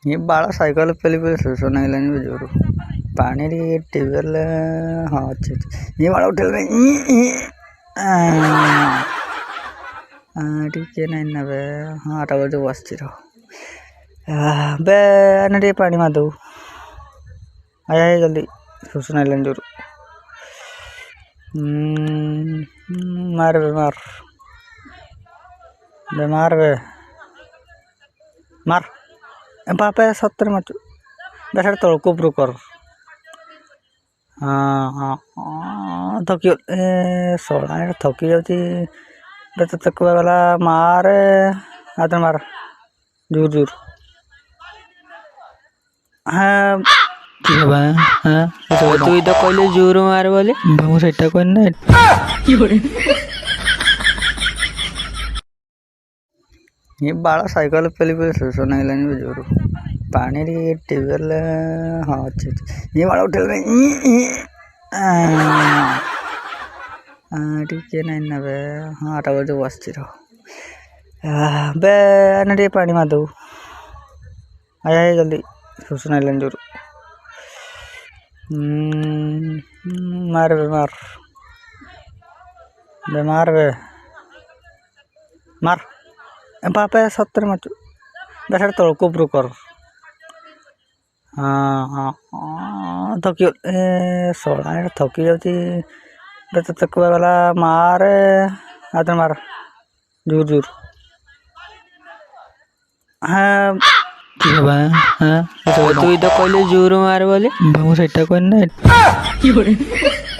ये बाड़ा साइकेल पेली पेली शोष नागिलानी बे जोर पानी रे टेबल हाँ अच्छा ये बाड़ा उठेल ଟିକେ ନାଇଁ ନା ବେ ହଁ ଆଟା ବଜେ ବସିଛି ରହ ବେ ଏନେ ଟିକେ ପାଣି ମାରିଦେବୁ ଆୟ ଜଲ୍ଦି ଶୋଷ ନାଇଲାଣି ଜୋର ମାର ବେ ମାର ବେ ମାର ବେ ମାର ବାପା ସତରେ ମାରୁଛୁ ବେ ସେଟା ତଳକୁ ଉପରୁ କର ହଁ ହଁ ଥକି ଏ ଶଳା ଏଟା ଥକି ଯାଉଛି ବେ ତତେ କୁହାଗଲା ମାରେ ଆଉଥରେ ମାର ଜୋର ଜୋର हाँ तू तो कहले जोर मार बोले ମୁଁ ସେଇଟା କହିନି ନା ये बाड़ा साइकेल पेली पेली शोष नागिलानी बे जोर पानी रे टेबल हाँ अच्छा ये बाड़ा उठेल ଟିକେ ନାଇଁ ନା ବେ ହଁ ଆଟା ବଜେ ବସିଛି ରହ ବେ ଏନେ ଟିକେ ପାଣି ମାରିଦେବୁ ଆୟ ଜଲ୍ଦି ଶୋଷ ନାଇଲାଣି ଜୋର ମାର ବେ ମାର ବେ ମାର ବାପା ସତରେ ମାରୁଛୁ ବେ ସେଟା ତଳକୁ ଉପରୁ କର ହଁ ହଁ ଥକି ଏ ଶଳା ଏଟା ଥକି ଯାଉଛି ବେ ତତେ କୁହାଗଲା ମାରେ ଆଉଥରେ ମାର ଜୋର ଜୋର हाँ तू तो कहले जोर मार बोले ମୁଁ ସେଇଟା କହିନି ନା